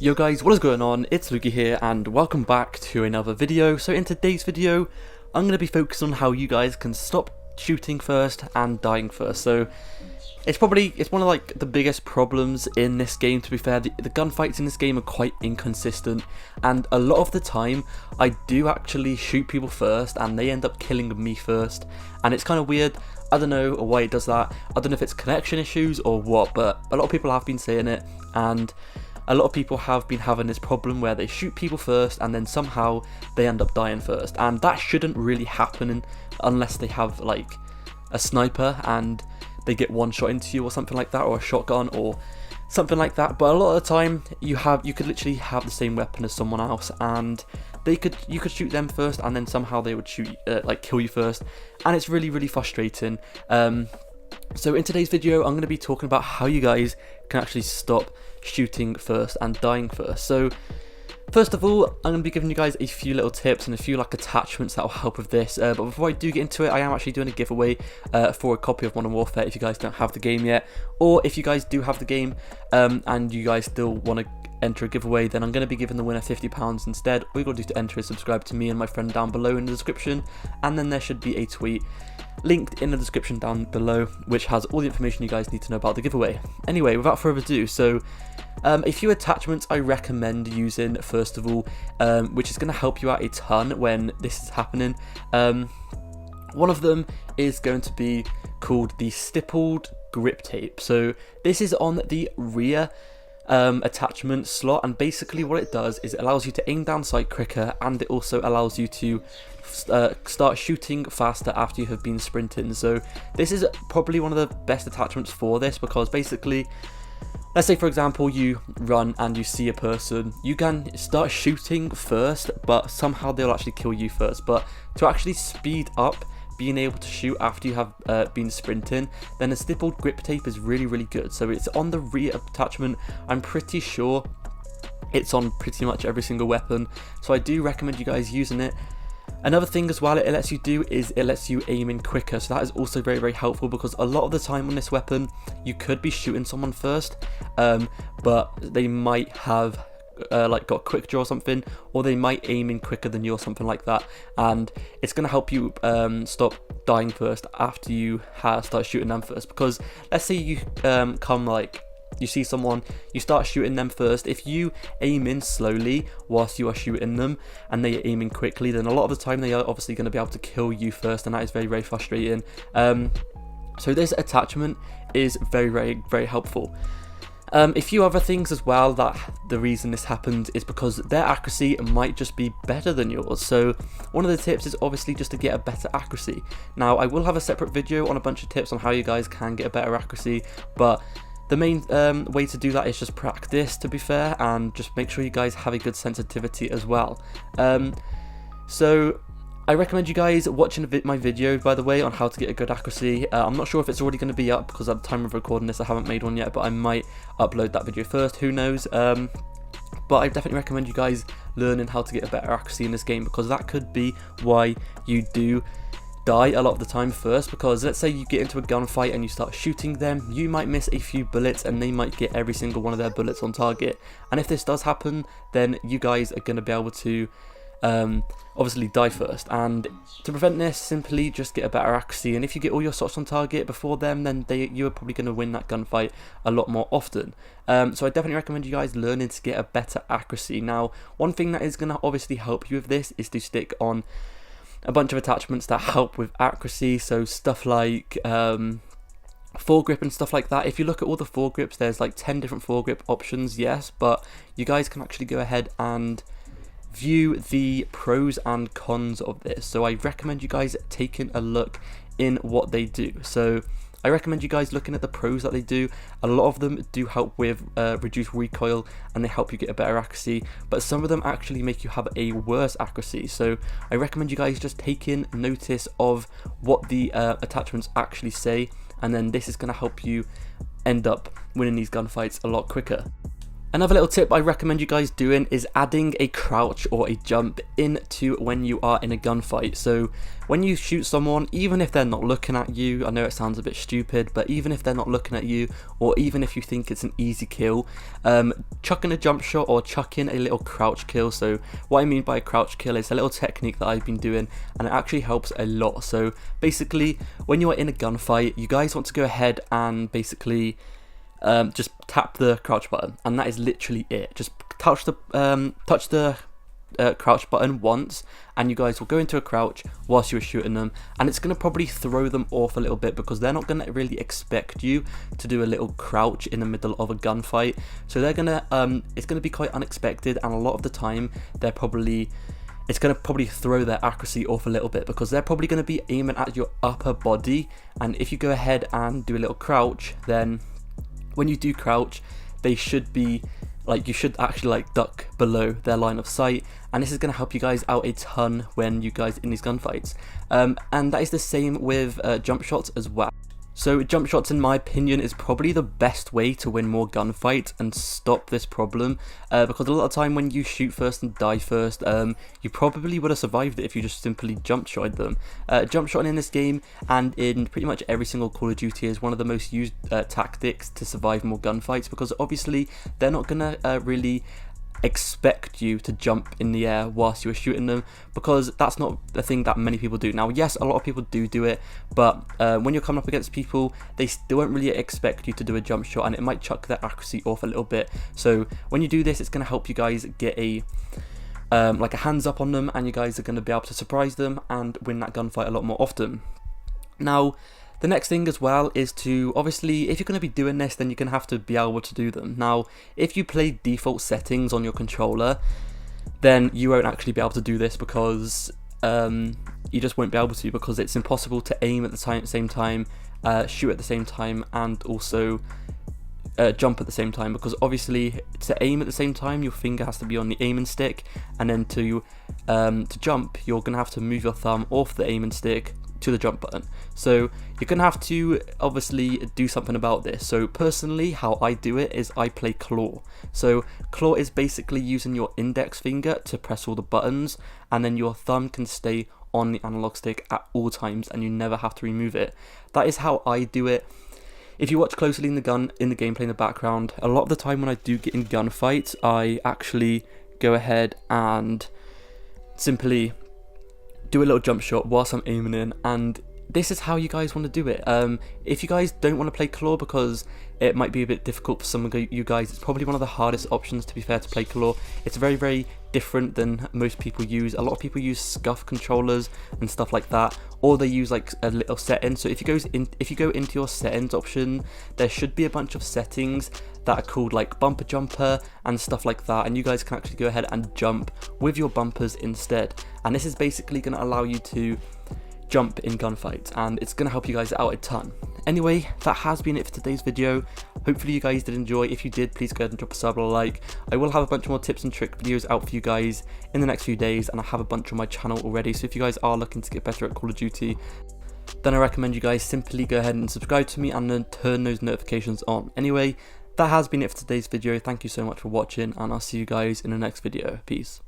Yo guys, what is going on? It's Luki here and welcome back to another video. So in today's video, I'm going to be focusing on how you guys can stop shooting first and dying first. So it's one of like the biggest problems in this game, to be fair. The gunfights in this game are quite inconsistent, and a lot of the time I do actually shoot people first and they end up killing me first, and it's kind of weird. I don't know why it does that. I don't know if it's connection issues or what, but a lot of people have been saying it, and a lot of people have been having this problem where they shoot people first and then somehow they end up dying first, and that shouldn't really happen unless they have like a sniper and they get one shot into you or something like that, or a shotgun or something like that. But a lot of the time you could literally have the same weapon as someone else, and you could shoot them first and then somehow they would kill you first, and it's really frustrating. So in today's video, I'm going to be talking about how you guys can actually stop shooting first and dying first. So first of all, I'm going to be giving you guys a few little tips and a few like attachments that will help with this. But before I do get into it, I am actually doing a giveaway for a copy of Modern Warfare if you guys don't have the game yet, or if you guys do have the game and you guys still want to enter a giveaway, then I'm going to be giving the winner £50 instead. All you got to do to enter is subscribe to me and my friend down below in the description, and then there should be a tweet linked in the description down below which has all the information you guys need to know about the giveaway. Anyway, without further ado, so a few attachments I recommend using first of all, which is going to help you out a ton when this is happening. One of them is going to be called the stippled grip tape. So this is on the rear attachment slot, and basically what it does is it allows you to aim down sight quicker, and it also allows you to start shooting faster after you have been sprinting. So this is probably one of the best attachments for this, because basically, let's say for example you run and you see a person, you can start shooting first, but somehow they'll actually kill you first. But to actually speed up being able to shoot after you have been sprinting, then a stippled grip tape is really good. So it's on the rear attachment. I'm pretty sure it's on pretty much every single weapon, so I do recommend you guys using it. Another thing as well it lets you do is it lets you aim in quicker, so that is also very helpful, because a lot of the time on this weapon you could be shooting someone first, but they might have got quick draw or something, or they might aim in quicker than you or something like that, and it's going to help you stop dying first after you start shooting them first. Because let's say you you see someone, you start shooting them first. If you aim in slowly whilst you are shooting them and they are aiming quickly, then a lot of the time they are obviously going to be able to kill you first, and that is very frustrating. So this attachment is very helpful. A few other things as well, that the reason this happened is because their accuracy might just be better than yours. So one of the tips is obviously just to get a better accuracy. Now I will have a separate video on a bunch of tips on how you guys can get a better accuracy, but the main way to do that is just practice, to be fair, and just make sure you guys have a good sensitivity as well. So I recommend you guys watching my video, by the way, on how to get a good accuracy. I'm not sure if it's already going to be up, because at the time of recording this I haven't made one yet, but I might upload that video first, who knows. But I definitely recommend you guys learning how to get a better accuracy in this game, because that could be why you do die a lot of the time first. Because let's say you get into a gunfight and you start shooting them, you might miss a few bullets and they might get every single one of their bullets on target, and if this does happen, then you guys are going to be able to obviously die first. And to prevent this, simply just get a better accuracy, and if you get all your shots on target before them, then you are probably going to win that gunfight a lot more often. So I definitely recommend you guys learning to get a better accuracy. Now one thing that is going to obviously help you with this is to stick on a bunch of attachments that help with accuracy, so stuff like foregrip and stuff like that. If you look at all the foregrips, there's like 10 different foregrip options, yes, but you guys can actually go ahead and view the pros and cons of this. So I recommend you guys taking a look in what they do. So I recommend you guys looking at the pros that they do. A lot of them do help with reduced recoil, and they help you get a better accuracy, but some of them actually make you have a worse accuracy. So I recommend you guys just taking notice of what the attachments actually say, and then this is going to help you end up winning these gunfights a lot quicker. Another little tip I recommend you guys doing is adding a crouch or a jump into when you are in a gunfight. So when you shoot someone, even if they're not looking at you, I know it sounds a bit stupid, but even if they're not looking at you, or even if you think it's an easy kill, chuck in a jump shot or chuck in a little crouch kill. So what I mean by a crouch kill is a little technique that I've been doing, and it actually helps a lot. So basically, when you're in a gunfight, you guys want to go ahead and basically just tap the crouch button, and that is literally it. Just touch the crouch button once, and you guys will go into a crouch whilst you're shooting them, and it's going to probably throw them off a little bit because they're not going to really expect you to do a little crouch in the middle of a gunfight. So they're gonna it's going to be quite unexpected, and a lot of the time it's going to probably throw their accuracy off a little bit because they're probably going to be aiming at your upper body. And if you go ahead and do a little crouch, then when you do crouch, they should be like, you should actually like duck below their line of sight, and this is going to help you guys out a ton when you guys in these gunfights. And that is the same with jump shots as well. So jump shots, in my opinion, is probably the best way to win more gunfights and stop this problem, because a lot of time when you shoot first and die first, you probably would have survived it if you just simply jump shotted them. Jump shotting in this game and in pretty much every single Call of Duty is one of the most used tactics to survive more gunfights, because obviously they're not gonna really expect you to jump in the air whilst you're shooting them, because that's not the thing that many people do. Now yes, a lot of people do it, but when you're coming up against people, they still won't really expect you to do a jump shot, and it might chuck their accuracy off a little bit. So when you do this, it's going to help you guys get a like a hands up on them, and you guys are going to be able to surprise them and win that gunfight a lot more often. Now the next thing as well is to, obviously, if you're going to be doing this, then you're going to have to be able to do them. Now, if you play default settings on your controller, then you won't actually be able to do this, because you just won't be able to, because it's impossible to aim at the same time, shoot at the same time, and also jump at the same time, because obviously to aim at the same time your finger has to be on the aiming stick, and then to jump you're going to have to move your thumb off the aiming stick to the jump button. So you're gonna have to obviously do something about this. So personally, how I do it is I play claw. So claw is basically using your index finger to press all the buttons, and then your thumb can stay on the analog stick at all times, and you never have to remove it. That is how I do it. If you watch closely in the gameplay in the background, a lot of the time when I do get in gunfights, I actually go ahead and simply do a little jump shot whilst I'm aiming in, and this is how you guys want to do it. If you guys don't want to play claw because it might be a bit difficult for some of you guys, it's probably one of the hardest options, to be fair, to play claw. It's very, very different than most people use. A lot of people use scuff controllers and stuff like that, or they use like a little setting. So if you go into your settings option, there should be a bunch of settings that are called like bumper jumper and stuff like that, and you guys can actually go ahead and jump with your bumpers instead, and this is basically going to allow you to jump in gunfights, and it's going to help you guys out a ton. Anyway, that has been it for today's video. Hopefully you guys did enjoy. If you did, please go ahead and drop a sub or a like. I will have a bunch more tips and trick videos out for you guys in the next few days, and I have a bunch on my channel already, so if you guys are looking to get better at Call of Duty, then I recommend you guys simply go ahead and subscribe to me and then turn those notifications on. Anyway, that has been it for today's video. Thank you so much for watching, and I'll see you guys in the next video. Peace.